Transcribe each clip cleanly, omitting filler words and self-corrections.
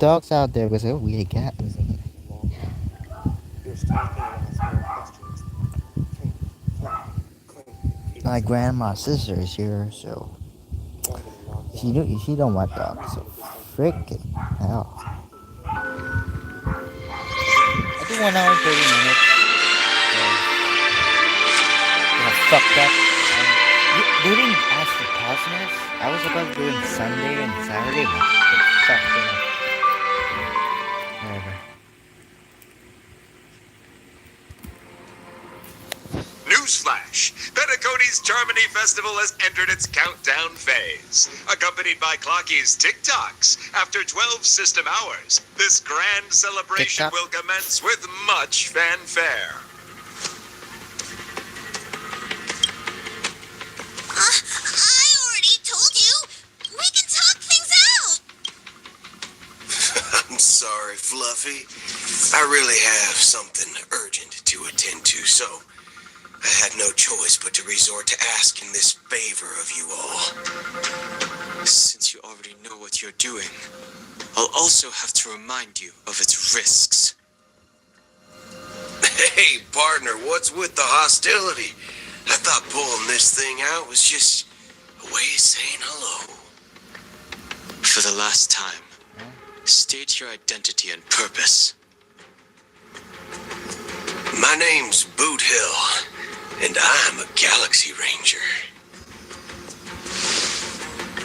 dogs out there because we hate cats. You're stalking and asking her questions. Clean, flat, clean. Keep My it simple. grandma's sister is here, so I'm getting logged out. she don't want dogs. So Reset this whole thing. freaking hell. Attacking me. I think 1 hour 30 minutes. Fucked up. They didn't ask the customers. I was supposed to do it Sunday and Saturday, but they fucked it up. Whatever. Newsflash! Penacony's Germany Festival has entered its countdown phase. Accompanied by Clocky's TikToks, after 12 system hours, this grand celebration TikTok? will commence with much fanfare. I already told you. We can talk things out. I'm sorry, Fluffy. I really have something urgent to attend to, so I had no choice but to resort to asking this favor of you all. Since you already know what you're doing, I'll also have to remind you of its risks. Hey, partner, what's with the hostility? I thought pulling this thing out was just a way of saying hello. For the last time, state your identity and purpose. My name's Boot Hill, and I'm a Galaxy Ranger.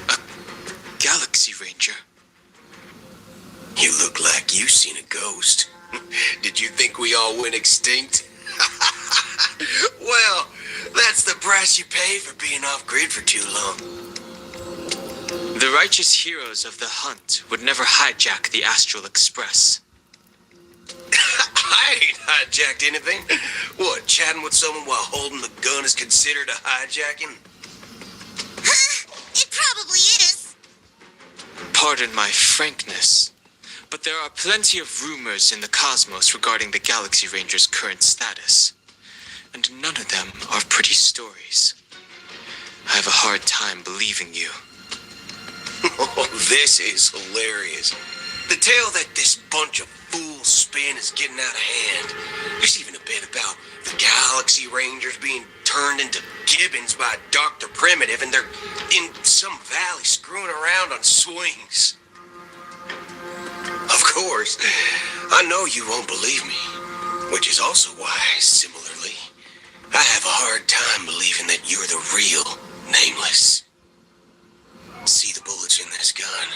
A Galaxy Ranger? You look like you seen a ghost. Did you think we all went extinct? Well, that's the price you pay for being off-grid for too long. The righteous heroes of the hunt would never hijack the Astral Express. I ain't hijacked anything. What, chatting with someone while holding the gun is considered a hijacking? It probably is. Pardon my frankness, but there are plenty of rumors in the cosmos regarding the Galaxy Ranger's current status, and none of them are pretty stories. I have a hard time believing you. Oh, this is hilarious. The tale that this bunch of fools spin is getting out of hand. There's even a bit about the Galaxy Rangers being turned into gibbons by Dr. Primitive, and they're in some valley screwing around on swings. Of course, I know you won't believe me, which is also why, similarly, I have a hard time believing that you're the real Nameless. See the bullets in this gun?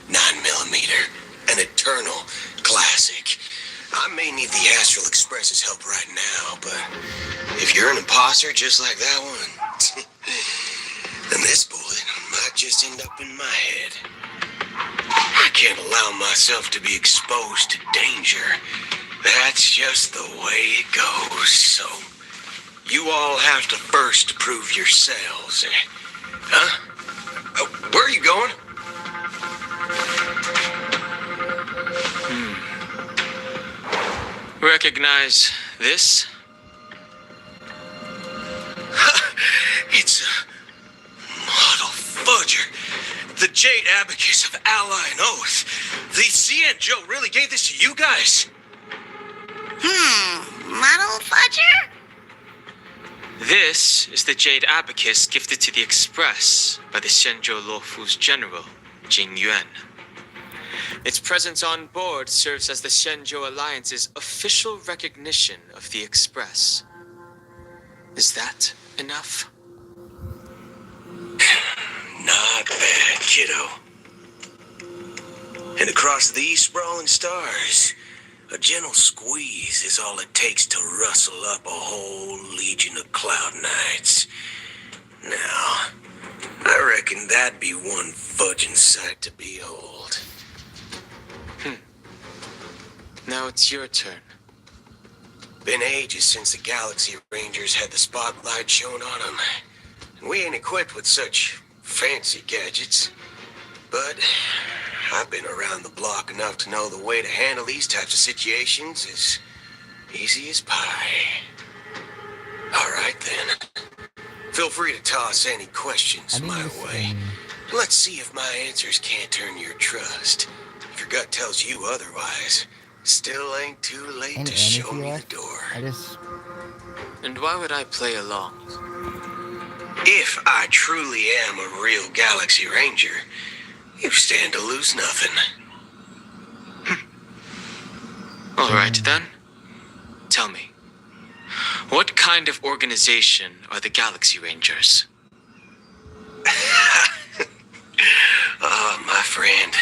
9mm, an eternal classic. I may need the Astral Express's help right now, but if you're an imposter just like that one, then this bullet might just end up in my head. I can't allow myself to be exposed to danger. That's just the way it goes, so you all have to first prove yourselves. Huh? Where are you going? Recognize this? It's a model fudger. The Jade Abacus of Ally and Oath. The CN Joe really gave this to you guys? Model fudger? This is the Jade Abacus gifted to the Express by the Shenzhou Luofu's general, Jing Yuan. Its presence on board serves as the Shenzhou Alliance's official recognition of the Express. Is that enough? Not bad, kiddo. And across these sprawling stars, a gentle squeeze is all it takes to rustle up a whole legion of cloud knights. Now, I reckon that'd be one fudging sight to behold. Now it's your turn. Been ages since the Galaxy Rangers had the spotlight shown on them. And we ain't equipped with such fancy gadgets. But I've been around the block enough to know the way to handle these types of situations is easy as pie. All right, then. Feel free to toss any questions my way. Let's see if my answers can't turn your trust. If you're gut tells you otherwise, still ain't too late And to show Anarchy me the left? door. I just... And why would I play along? If I truly am a real Galaxy Ranger, you stand to lose nothing. All right, then. Tell me, what kind of organization are the Galaxy Rangers? My friend,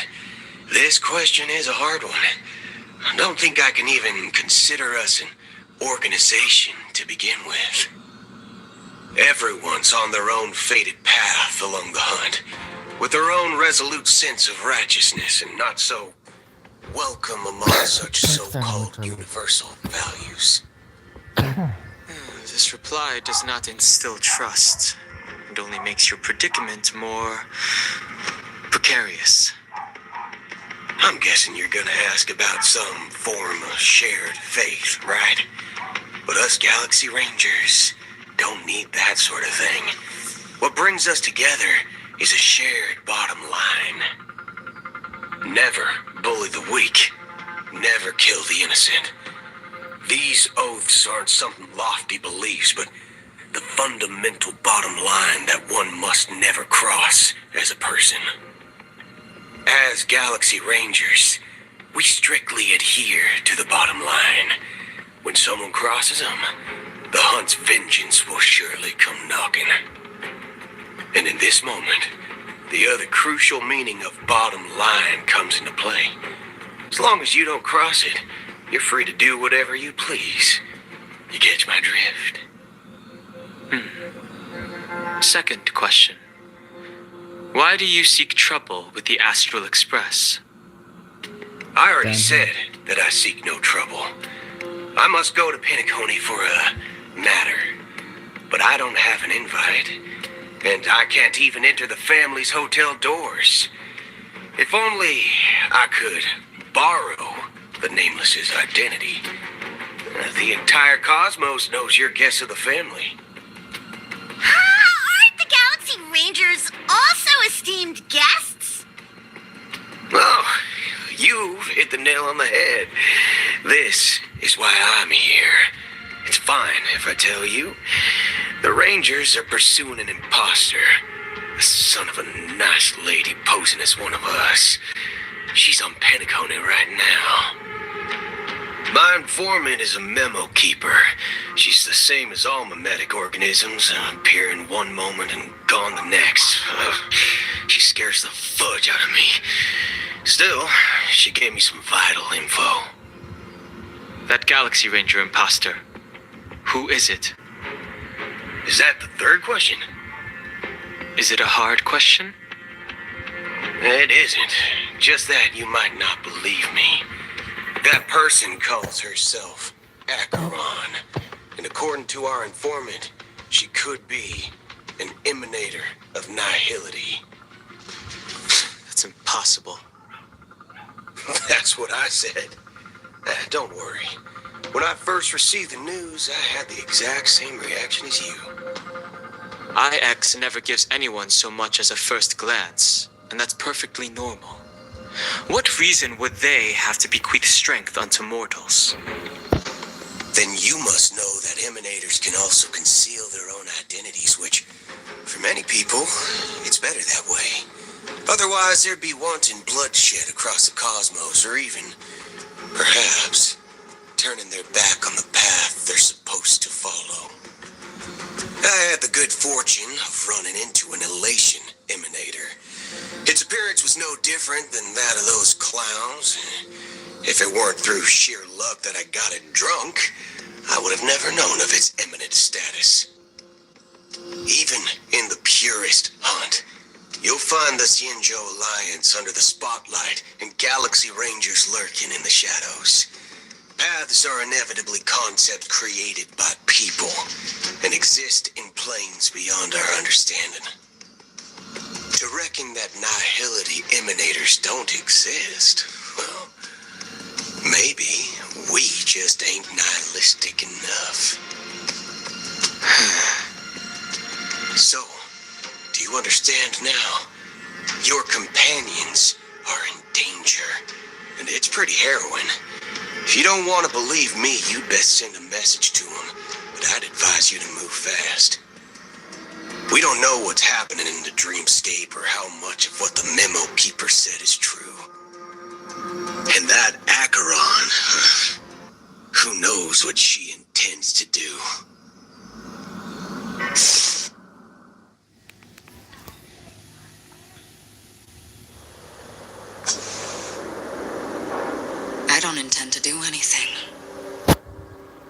this question is a hard one. I don't think I can even consider us an organization to begin with. Everyone's on their own fated path along the hunt, with their own resolute sense of righteousness and not so welcome among such so-called universal values. This reply does not instill trust. It only makes your predicament more precarious. I'm guessing you're gonna ask about some form of shared faith, right? But us Galaxy Rangers don't need that sort of thing. What brings us together is a shared bottom line. Never bully the weak. Never kill the innocent. These oaths aren't some lofty beliefs, but the fundamental bottom line that one must never cross as a person. As Galaxy Rangers, we strictly adhere to the bottom line. When someone crosses them, the hunt's vengeance will surely come knocking. And in this moment, the other crucial meaning of bottom line comes into play. As long as you don't cross it, you're free to do whatever you please. You catch my drift? Second question. Why do you seek trouble with the Astral Express? I already said that I seek no trouble. I must go to Penacony for a matter. But I don't have an invite. And I can't even enter the family's hotel doors. If only I could borrow the Nameless's identity. The entire cosmos knows you're guests of the family. Aren't the Galaxy Rangers also esteemed guests? Well, you've hit the nail on the head. This is why I'm here. It's fine if I tell you. The Rangers are pursuing an imposter. The son of a nice lady posing as one of us. She's on Penacony right now. My informant is a memo keeper. She's the same as all mimetic organisms, appearing one moment and gone the next. She scares the fudge out of me. Still, she gave me some vital info. That Galaxy Ranger imposter. Who is it? Is that the third question? Is it a hard question? It isn't. Just that you might not believe me. That person calls herself Acheron. And according to our informant, she could be an emanator of nihility. That's impossible. That's what I said. Don't worry. When I first received the news, I had the exact same reaction as you. IX never gives anyone so much as a first glance, and that's perfectly normal. What reason would they have to bequeath strength unto mortals? Then you must know that emanators can also conceal their own identities, which, for many people, it's better that way. Otherwise, there'd be wanton bloodshed across the cosmos, or even, perhaps, turning their back on the path they're supposed to follow. I had the good fortune of running into an elation emanator. Its appearance was no different than that of those clowns. If it weren't through sheer luck that I got it drunk, I would have never known of its eminent status. Even in the purest hunt, you'll find the Xianzhou Alliance under the spotlight and Galaxy Rangers lurking in the shadows. Paths are inevitably concepts created by people and exist in planes beyond our understanding. To reckon that nihility emanators don't exist, well, maybe we just ain't nihilistic enough. So, do you understand now? Your companions are in danger. it's pretty harrowing. If you don't want to believe me, you'd best send a message to him. But I'd advise you to move fast. We don't know what's happening in the dreamscape or how much of what the memo keeper said is true. And that Acheron, who knows what she intends to do. I don't intend to do anything.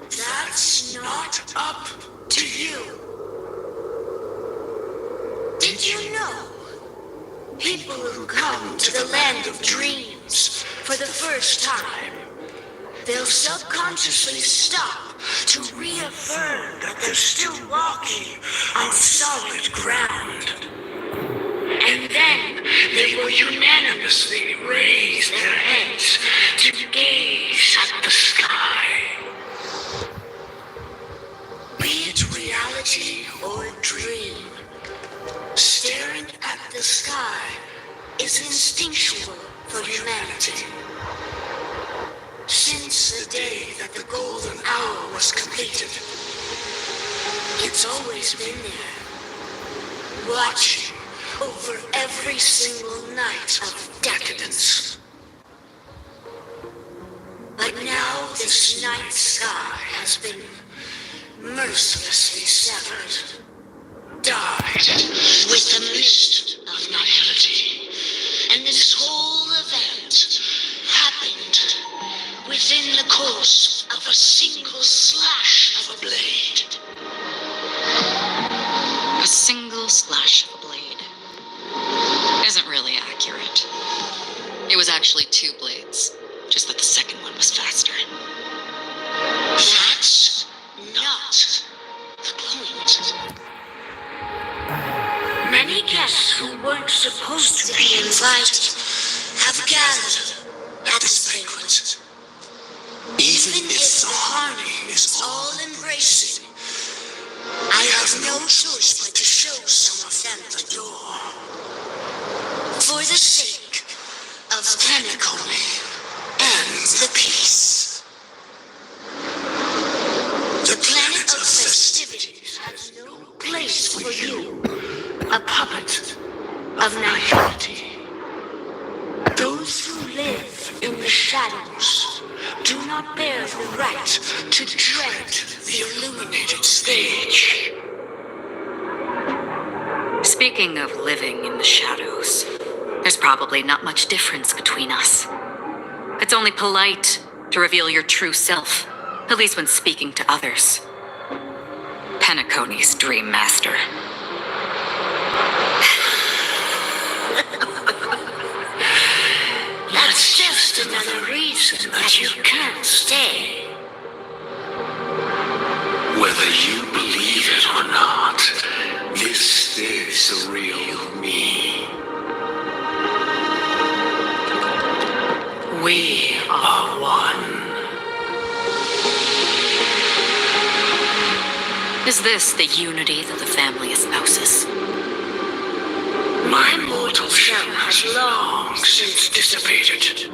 That's not up to you. Did you know? People who come to the land of dreams for the first time, they'll subconsciously stop to reaffirm that they're still walking on solid ground. And then they will unanimously raise their heads to gaze at the sky. Be it reality or dream, staring at the sky is instinctual for humanity. Since the day that the golden hour was completed, it's always been there, watching over every single night of decadence. But now this night sky has been mercilessly severed, dyed with the mist of nihility. And this whole event happened within the course of a single slash of a blade. A single slash of a blade isn't really accurate. It was actually 2 blades, just that the second one was faster. That's not the point. Many guests who weren't supposed to be invited have gathered at this banquet. Even if the harmony is all embracing, I have no choice but to show some of them the door. For the sake of Penacony and the peace. The planet of festivities has no place for you, a puppet of nihility. Those who live in the shadows do not bear the right to dread the illuminated stage. Speaking of living in the shadows, there's probably not much difference between us. It's only polite to reveal your true self, at least when speaking to others. Penacony's Dream Master. That's just another reason that you can't stay. Whether you believe it or not, this is the real me. We are one. Is this the unity that the family espouses? My mortal shell has long since dissipated.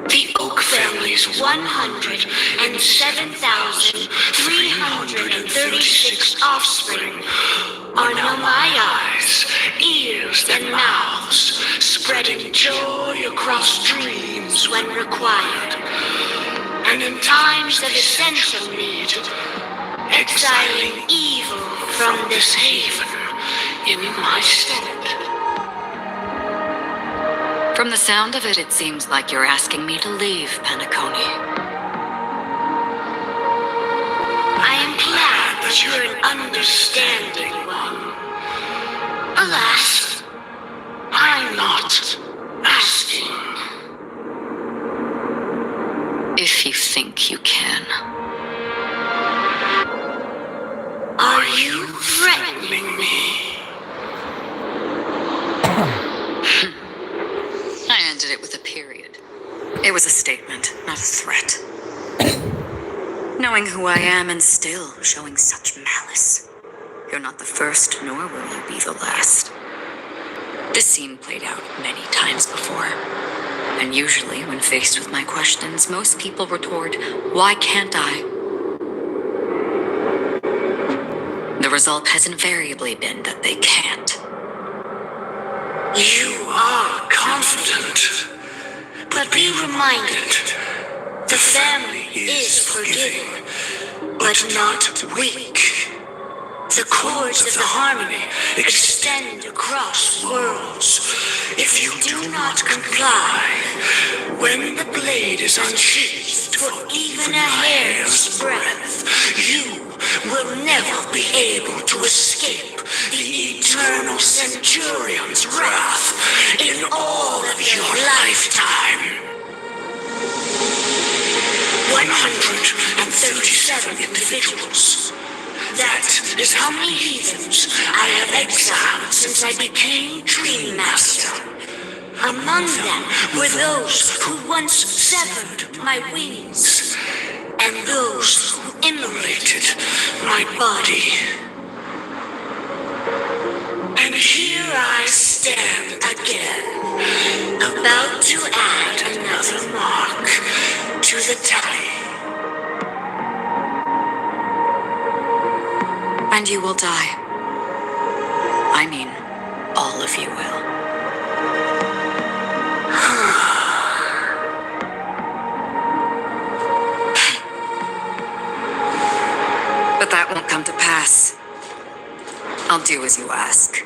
The Oak family's 107,336 offspring are now my eyes, ears, and mouths, spreading joy across dreams when required, and in times of essential need, exiling evil from this haven in my stead. From the sound of it, it seems like you're asking me to leave Penacony. I am glad that you're an understanding one. Alas, I'm not asking. If you think you can. Are you threatening me? I ended it with a period. It was a statement, not a threat. Knowing who I am and still showing such malice. You're not the first, nor will you be the last. This scene played out many times before. And usually, when faced with my questions, most people retort, "Why can't I?" The result has invariably been that they can't. You are confident, But be reminded, the family is forgiving, but not weak. The cords of the harmony extend across worlds. If you do not comply, when the blade is unsheathed for even a hair's breadth, you will never be able to escape the eternal Centurion's wrath in all of your lifetime. 137 individuals. That is how many heathens I have exiled since I became Dream Master. Among them were those who once severed my wings, and those who immolated my body. And here I stand again, about to add another mark to the tally. And you will die. I mean, all of you will. But that won't come to pass. I'll do as you ask.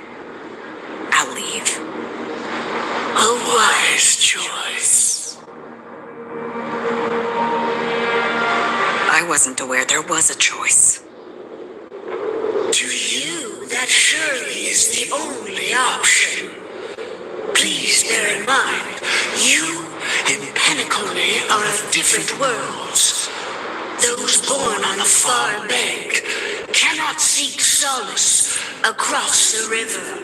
I'll leave. A wise choice. I wasn't aware there was a choice. To you, that surely is the only option. Please bear in mind, you and Penacony are of different worlds. Those born on the far bank cannot seek solace across the river.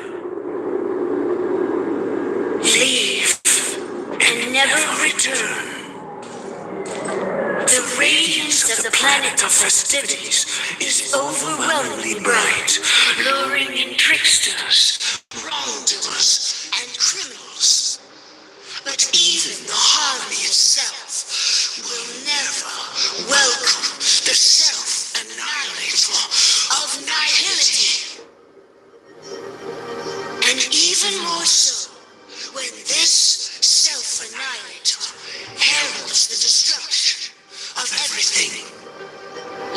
Leave and never return. The radiance of the planet of festivities is overwhelmingly bright, luring in tricksters, wrongdoers, and criminals. But even the harmony itself will never welcome the self-annihilator of nihility. And even more so, when this self-annihilator heralds the destruction of everything.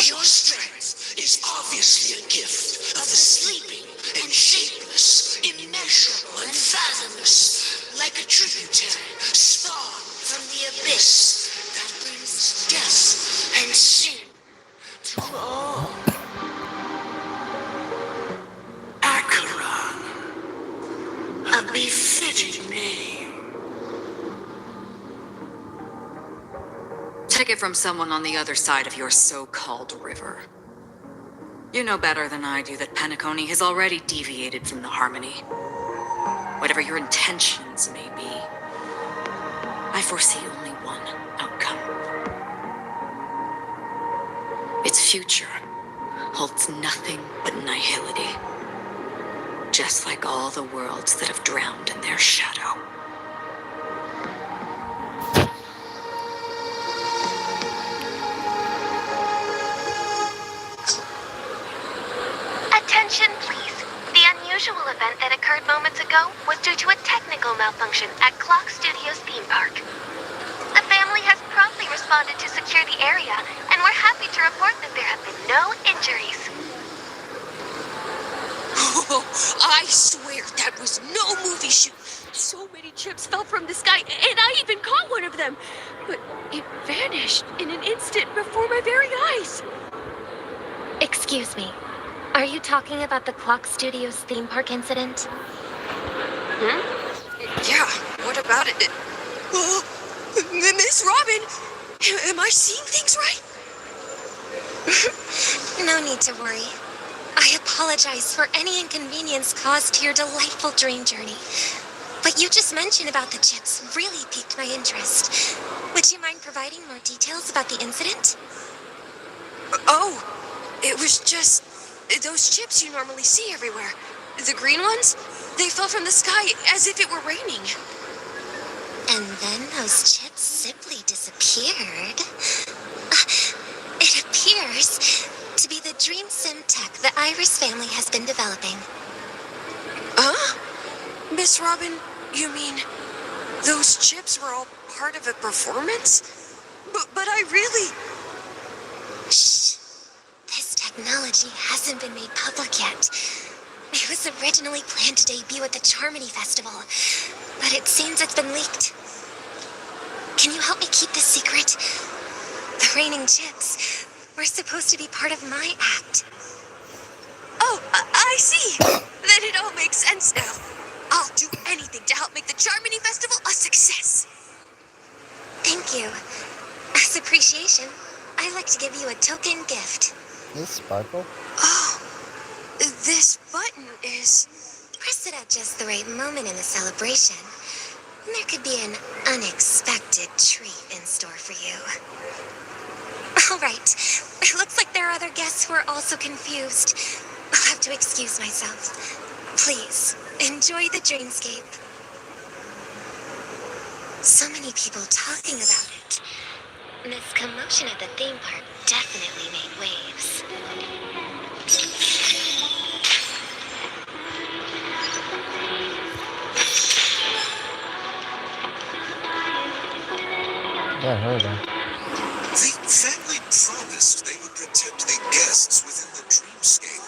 Your strength is obviously a gift of the sleeping and shapeless, immeasurable and fathomless, like a tributary spawned from the abyss that brings death and sin to all. Acheron, a befitting name. Take it from someone on the other side of your so-called river. You know better than I do that Penacony has already deviated from the harmony. Whatever your intentions may be, I foresee only one outcome. Its future holds nothing but nihility, just like all the worlds that have drowned in their shadow. Attention, please. The unusual event that occurred moments ago was due to a technical malfunction at Clock Studios theme park. The family has promptly responded to secure the area, and we're happy to report that there have been no injuries. Oh, I swear that was no movie shoot. So many chips fell from the sky, and I even caught one of them. But it vanished in an instant before my very eyes. Excuse me. Are you talking about the Clock Studios theme park incident? Yeah, what about it? Oh, Miss Robin, am I seeing things right? No need to worry. I apologize for any inconvenience caused to your delightful dream journey. What you just mentioned about the chips really piqued my interest. Would you mind providing more details about the incident? Oh, it was just those chips you normally see everywhere. The green ones, they fell from the sky as if it were raining. And then those chips simply disappeared. It appears to be the Dream Sim tech the Iris family has been developing. Huh? Miss Robin, you mean those chips were all part of a performance? But I really... Shh. This technology hasn't been made public yet. It was originally planned to debut at the Charmony Festival, but it seems it's been leaked. Can you help me keep this secret? The raining chips were supposed to be part of my act. Oh, I see. Then it all makes sense now. I'll do anything to help make the Charmony Festival a success. Thank you. As appreciation, I'd like to give you a token gift. This sparkle? Oh, this button is... Press it at just the right moment in the celebration. There could be an unexpected treat in store for you. All right. It looks like there are other guests who are also confused. I'll have to excuse myself. Please, enjoy the dreamscape. So many people talking about it. This commotion at the theme park definitely made waves. Yeah, I heard that. The family promised they would protect the guests within the dreamscape,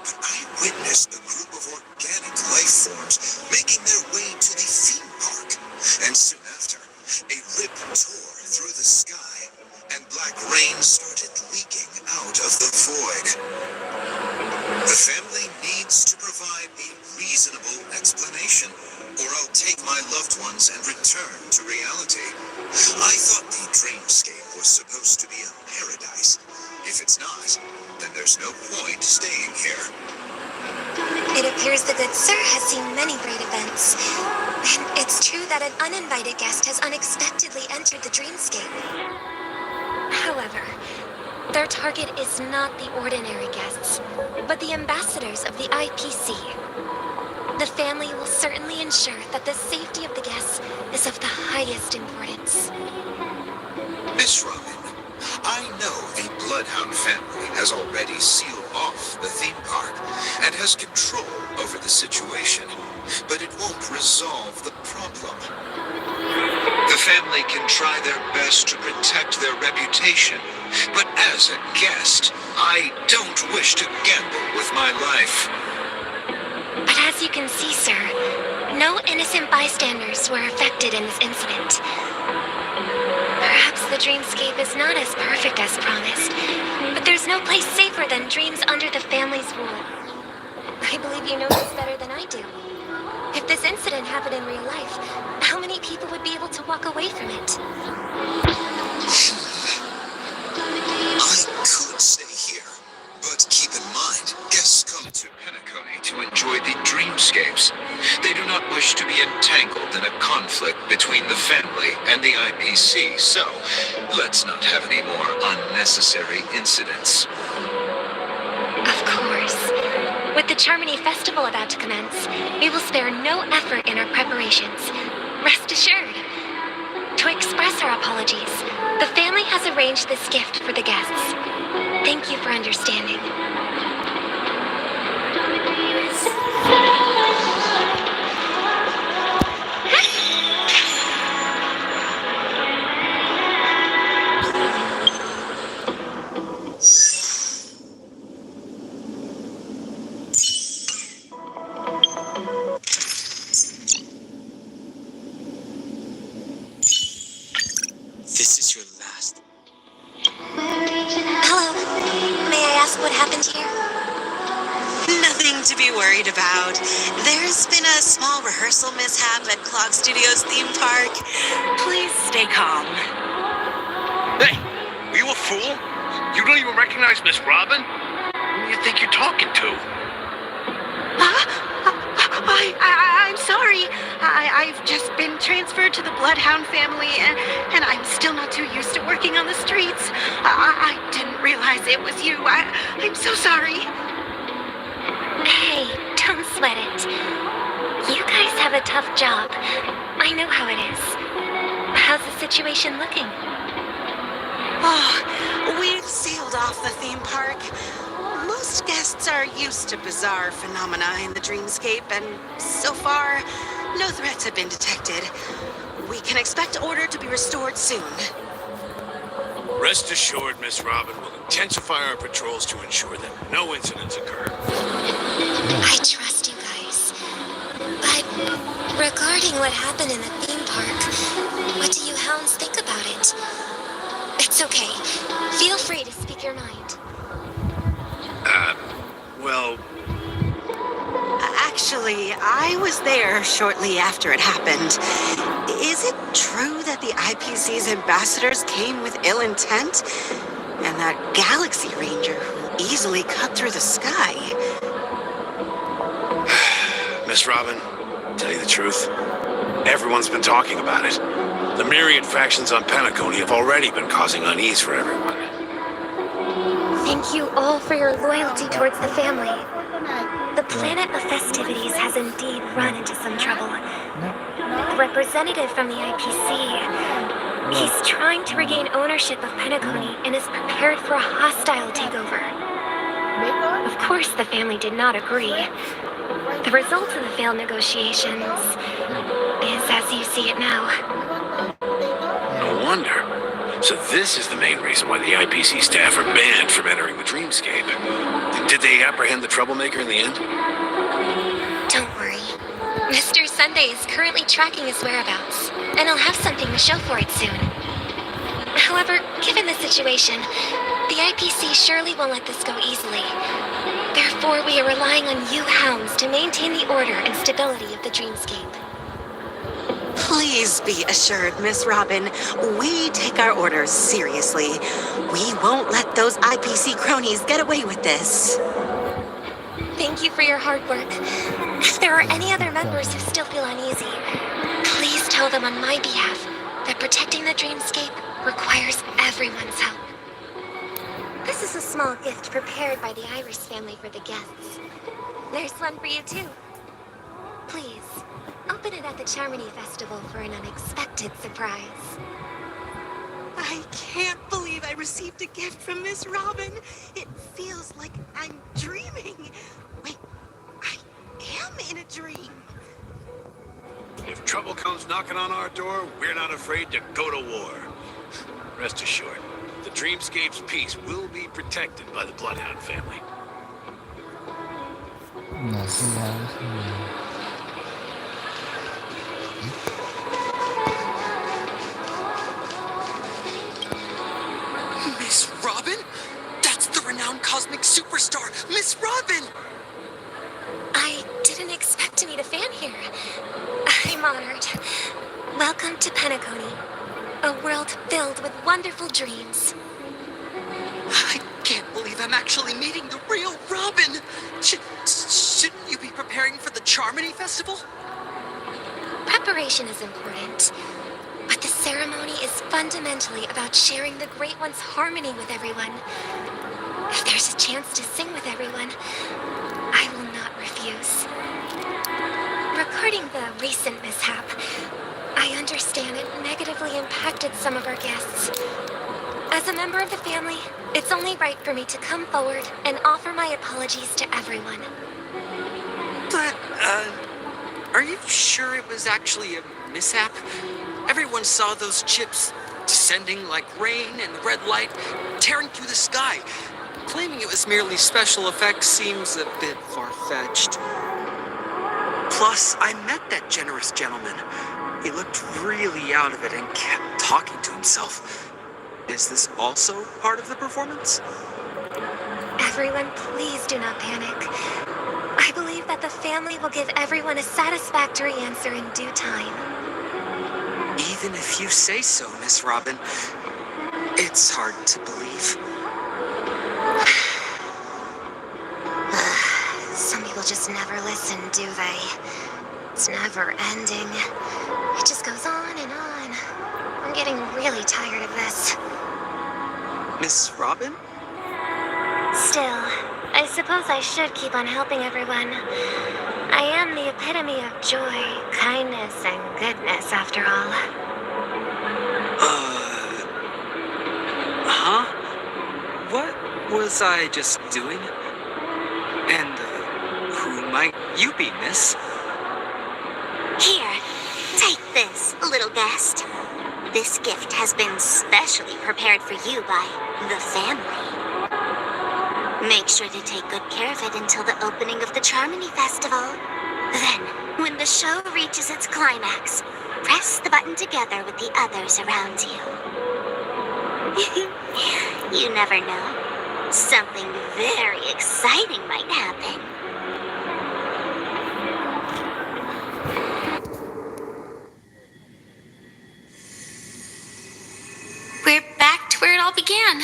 but I witnessed a group of organic life forms making their way to the theme park. And soon after, a rip tore through the sky, and black rain started leaking out of the void. The family needs to provide a reasonable explanation, or I'll take my loved ones and return to reality. I thought the dreamscape was supposed to be a paradise. If it's not, then there's no point staying here. It appears the good sir has seen many great events. And it's true that an uninvited guest has unexpectedly entered the dreamscape. However, their target is not the ordinary guests, but the ambassadors of the IPC. The family will certainly ensure that the safety of the guests is of the highest importance. Miss Robin, I know the Bloodhound family has already sealed off the theme park and has control over the situation, but it won't resolve the problem. The family can try their best to protect their reputation, but as a guest, I don't wish to gamble with my life. But as you can see, sir, no innocent bystanders were affected in this incident. Perhaps the dreamscape is not as perfect as promised, but there's no place safer than dreams under the family's rule. I believe you know this better than I do. If this incident happened in real life, how many people would be able to walk away from it? I could stay here, but keep in mind, guests come to Penacony to enjoy the dreamscapes. They do not wish to be entangled in a conflict between the family and the IPC, so let's not have any more unnecessary incidents. Of course. With the Charmony Festival about to commence, we will spare no effort in our preparations. Rest assured. To express our apologies, the family has arranged this gift for the guests. Thank you for understanding. This is your last. Hello. May I ask what happened here? Nothing to be worried about. There's been a small rehearsal mishap at Clog Studios theme park. Please stay calm. Hey, are you a fool? You don't even recognize Miss Robin? Who do you think you're talking to? I'm sorry. I've just been transferred to the Bloodhound family, and I'm still not too used to working on the streets. I didn't realize it was you. I'm so sorry. Hey, don't sweat it. You guys have a tough job. I know how it is. situation looking? Oh, we've sealed off the theme park. Most guests are used to bizarre phenomena in the dreamscape, and so far, no threats have been detected. We can expect order to be restored soon. Rest assured, Miss Robin will intensify our patrols to ensure that no incidents occur. I trust you guys. But regarding what happened in the theme park, what do you hounds think about it? It's okay. Feel free to speak your mind. Well, Actually, I was there shortly after it happened. Is it true that the IPC's ambassadors came with ill intent? And that Galaxy Ranger who easily cut through the sky? Miss Robin, tell you the truth, everyone's been talking about it. The myriad factions on Penacony have already been causing unease for everyone. Thank you all for your loyalty towards the family. The planet of festivities has indeed run into some trouble. The representative from the IPC, he's trying to regain ownership of Penacony and is prepared for a hostile takeover. Of course, the family did not agree. The result of the failed negotiations is as you see it now. No wonder. So this is the main reason why the IPC staff are banned from entering the dreamscape. Did they apprehend the troublemaker in the end? Don't worry. Mr. Sunday is currently tracking his whereabouts, and he'll have something to show for it soon. However, given the situation, the IPC surely won't let this go easily. Therefore, we are relying on you hounds to maintain the order and stability of the dreamscape. Please be assured, Miss Robin, we take our orders seriously. We won't let those IPC cronies get away with this. Thank you for your hard work. If there are any other members who still feel uneasy, please tell them on my behalf that protecting the dreamscape requires everyone's help. This is a small gift prepared by the Iris family for the guests. There's one for you too. Please, open it at the Charmony Festival for an unexpected surprise. I can't believe I received a gift from Miss Robin. It feels like I'm dreaming. Wait, I am in a dream. If trouble comes knocking on our door, we're not afraid to go to war. Rest assured, the dreamscape's peace will be protected by the Bloodhound family. Miss Robin? That's the renowned cosmic superstar, Miss Robin! I didn't expect to meet a fan here. I'm honored. Welcome to Penacony, a world filled with wonderful dreams. I can't believe I'm actually meeting the real Robin! Shouldn't you be preparing for the Charmony Festival? Preparation is important, but the ceremony is fundamentally about sharing the Great One's harmony with everyone. If there's a chance to sing with everyone, I will not refuse. Regarding the recent mishap, I understand it negatively impacted some of our guests. As a member of the family, it's only right for me to come forward and offer my apologies to everyone. But, are you sure it was actually a mishap? Everyone saw those chips descending like rain and the red light tearing through the sky. Claiming it was merely special effects seems a bit far-fetched. Plus, I met that generous gentleman. He looked really out of it and kept talking to himself. Is this also part of the performance? Everyone, please do not panic. I believe that the family will give everyone a satisfactory answer in due time. Even if you say so, Miss Robin, it's hard to believe. Some people just never listen, do they? It's never ending. It just goes on and on. I'm getting really tired of this. Miss Robin? Still, I suppose I should keep on helping everyone. I am the epitome of joy, kindness, and goodness, after all. was I just doing? And who might you be, miss? Here, take this, little guest. This gift has been specially prepared for you by the family. Make sure to take good care of it until the opening of the Charmony Festival. Then, when the show reaches its climax, press the button together with the others around you. You never know. Something very exciting might happen. We're back to where it all began.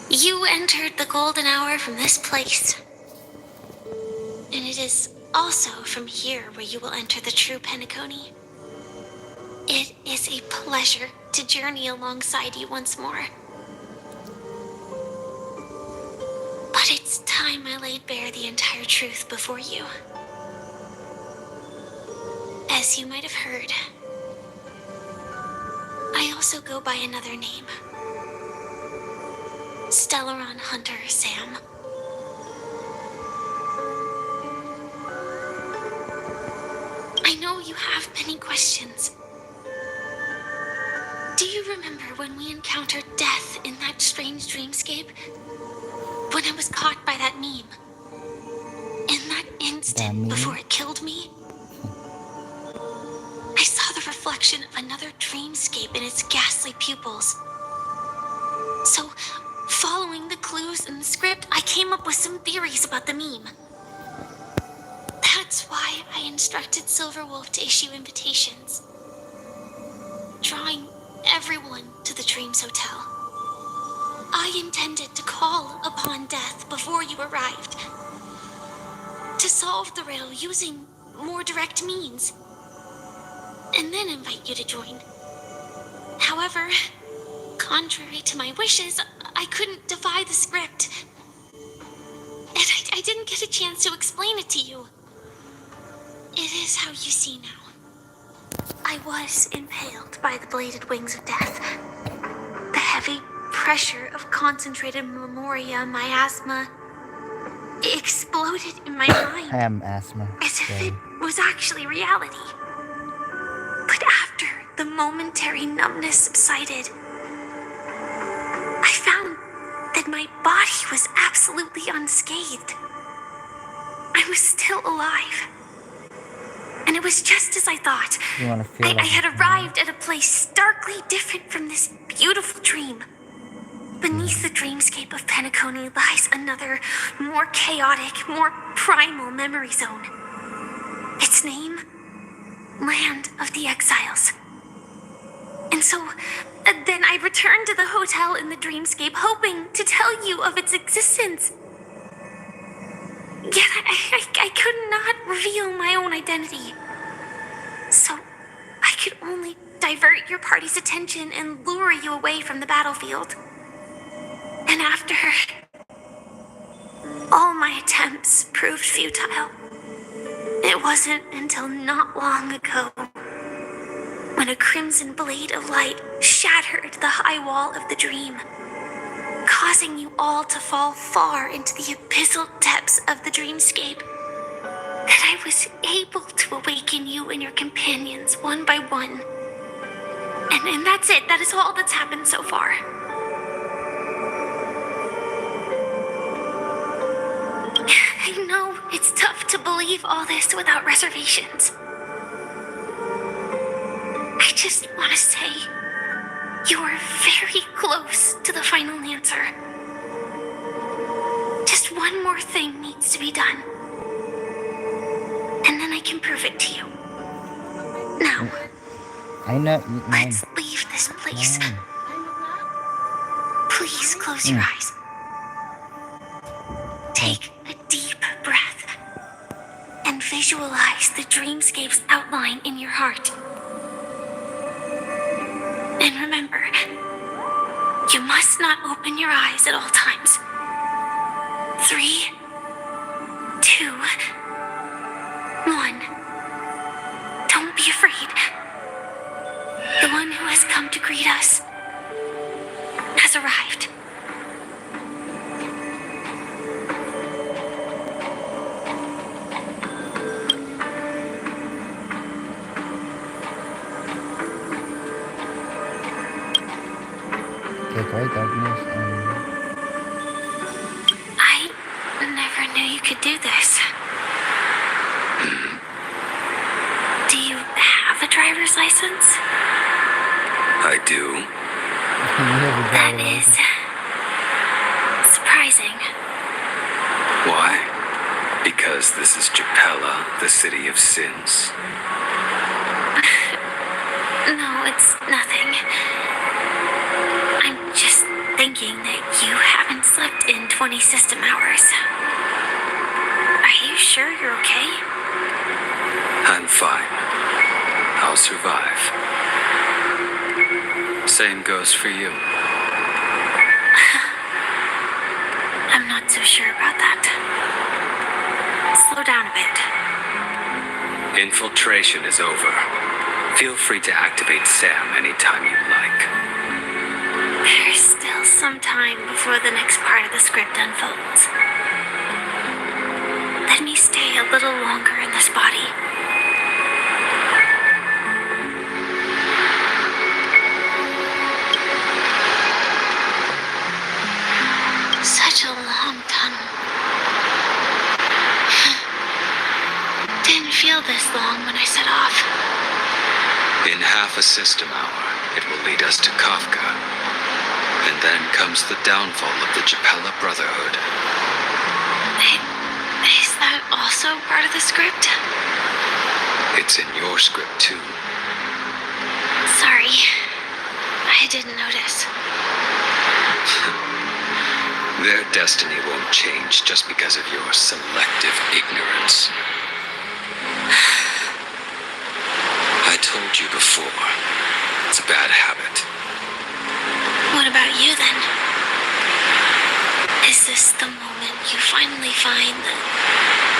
You entered the golden hour from this place. And it is also from here where you will enter the true Penacony. It is a pleasure to journey alongside you once more. But it's time I laid bare the entire truth before you. As you might have heard, I also go by another name. Stellaron Hunter Sam. I know you have many questions. Do you remember when we encountered death in that strange dreamscape? When I was caught by that meme? In that instant before it killed me? I saw the reflection of another dreamscape in its ghastly pupils. So, following the clues in the script, I came up with some theories about the meme. That's why I instructed Silverwolf to issue invitations, drawing everyone to the Dreams Hotel. I intended to call upon death before you arrived, to solve the riddle using more direct means, and then invite you to join. However, contrary to my wishes, I couldn't defy the script, and I didn't get a chance to explain it to you. It is how you see now. I was impaled by the bladed wings of death. The heavy pressure of concentrated memoria, miasma, exploded in my mind. I am asthma. As if it was actually reality. But after the momentary numbness subsided, I found that my body was absolutely unscathed. I was still alive. And it was just as I thought. You want to feel I had arrived at a place starkly different from this beautiful dream. Beneath the dreamscape of Penacony lies another, more chaotic, more primal memory zone. Its name? Land of the Exiles. And so, then I returned to the hotel in the dreamscape, hoping to tell you of its existence. Yet I could not reveal my own identity. So, I could only divert your party's attention and lure you away from the battlefield. And after, all my attempts proved futile. It wasn't until not long ago when a crimson blade of light shattered the high wall of the dream, causing you all to fall far into the abyssal depths of the dreamscape, that I was able to awaken you and your companions one by one. And that's it. That is all that's happened so far. I know it's tough to believe all this without reservations. I just want to say, you are very close to the final answer. Just one more thing needs to be done. And then I can prove it to you. Now, I know. let's leave this place. Please close your eyes. Take a deep breath and visualize the dreamscape's outline in your heart. And remember, you must not open your eyes at all times. 3, 2, 1. Don't be afraid. The one who has come to greet us has arrived. take away darkness and I never knew you could do this. Do you have a driver's license? I do. That is surprising. Why? Because this is Japella, the city of sins. No, it's nothing. I'm just thinking that you haven't slept in 20 system hours. Are you sure you're okay? I'm fine. I'll survive. Same goes for you. I'm not so sure about that. Slow down a bit. Infiltration is over. Feel free to activate Sam anytime you like. There's still some time before the next part of the script unfolds. Let me stay a little longer in this body. Such a long tunnel. Didn't feel this long when I set off. In half a system hour, it will lead us to Kafka. And then comes the downfall of the Japella Brotherhood. Is that also part of the script? It's in your script too. Sorry. I didn't notice. Their destiny won't change just because of your selective ignorance. I told you before, it's a bad habit. What about you then? Is this the moment you finally find the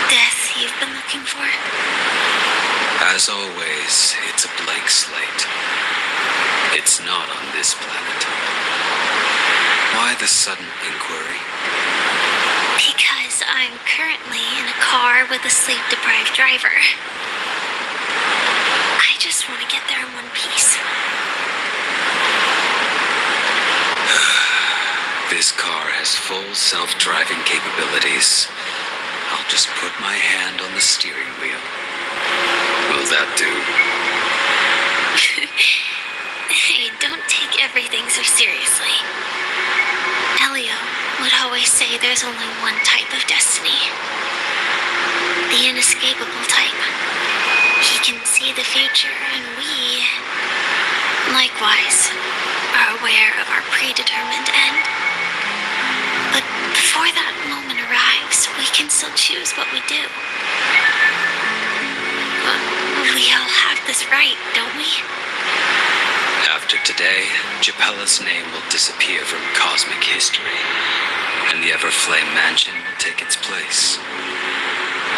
death you've been looking for? As always, it's a blank slate. It's not on this planet. Why the sudden inquiry? Because I'm currently in a car with a sleep-deprived driver. I just want to get there in one piece. This car has full self-driving capabilities. I'll just put my hand on the steering wheel. Will that do? Hey, don't take everything so seriously. Elio would always say there's only one type of destiny. The inescapable type. He can see the future, and we, likewise, are aware of our predetermined end. But before that moment arrives, we can still choose what we do. We all have this right, don't we? After today, Japella's name will disappear from cosmic history, and the Everflame Mansion will take its place.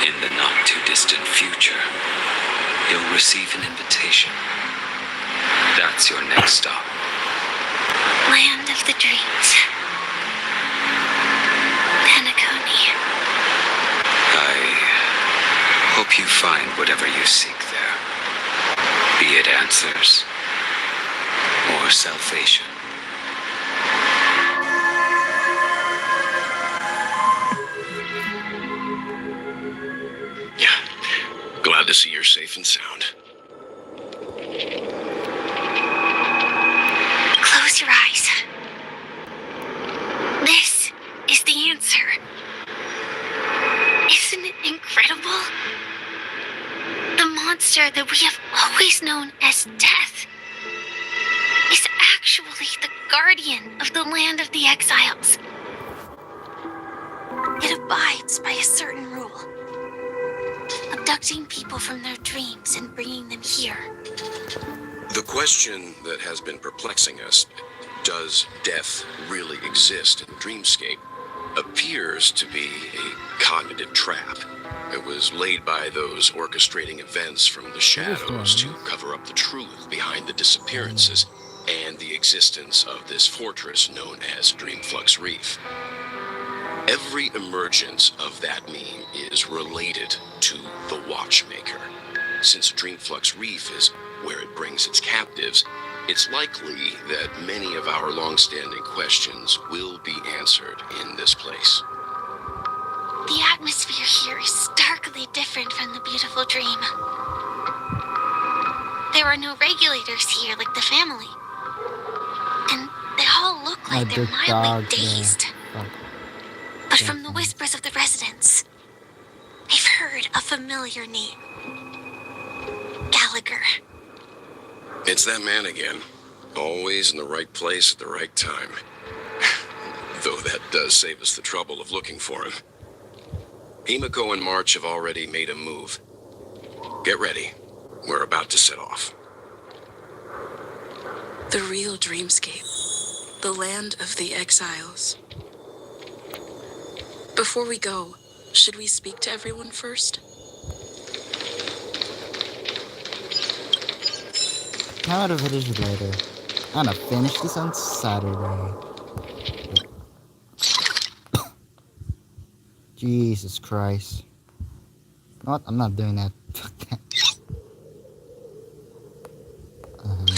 In the not-too-distant future, you'll receive an invitation. That's your next stop. Land of the Dreams. Penacony. I hope you find whatever you seek there. Be it answers or salvation. Yeah. Glad to see you're safe and sound. Close your eyes. This is the answer. Isn't it incredible? The monster that we have always known as Death is actually the guardian of the land of the exiles. It abides by a certain rule. Abducting people from their dreams and bringing them here. The question that has been perplexing us, does death really exist in Dreamscape, appears to be a cognitive trap. It was laid by those orchestrating events from the shadows to cover up the truth behind the disappearances and the existence of this fortress known as Dreamflux Reef. Every emergence of that meme is related to the Watchmaker. Since Dreamflux Reef is where it brings its captives, It's likely that many of our long-standing questions will be answered in this place. The atmosphere here is starkly different from the beautiful dream. There are no regulators here like the family. And they all look like they're mildly dazed. But from the whispers of the residents, I've heard a familiar name. Gallagher. It's that man again. Always in the right place at the right time. Though that does save us the trouble of looking for him. Himiko and March have already made a move. Get ready. We're about to set off. The real dreamscape. The land of the exiles. Before we go, should we speak to everyone first? How about a video later? I'm gonna finish this on Saturday. Jesus Christ. What? I'm not doing that. Fuck that. Alright.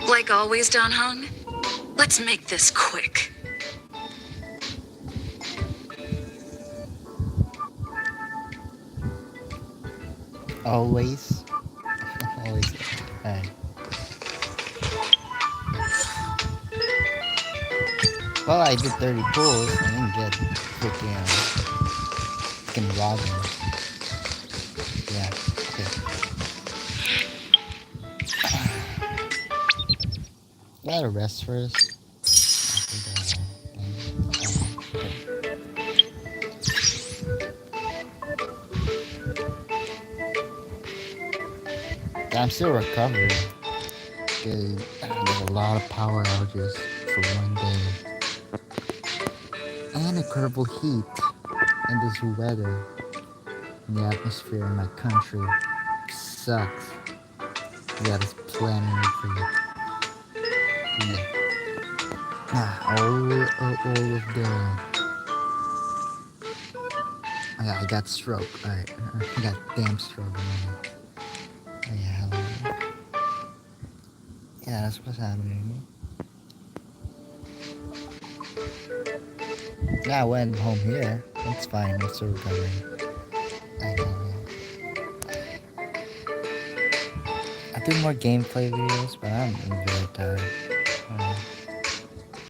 Like always, Don Hung, let's make this quick. Always. Always. Alright. Well, I did 30 pulls. I didn't get freaking Robin. Yeah, okay. Gotta rest first. I'm still recovering. There's a lot of power outages for one day. And incredible heat and this weather. And the atmosphere in my country sucks. That is planning for you. Yeah. All of the... I got stroke. Alright. I got damn stroke. Yeah, that's what's happening. Yeah, I went home here. It's fine. I'm still recovering. I do more gameplay videos, but I'm very tired.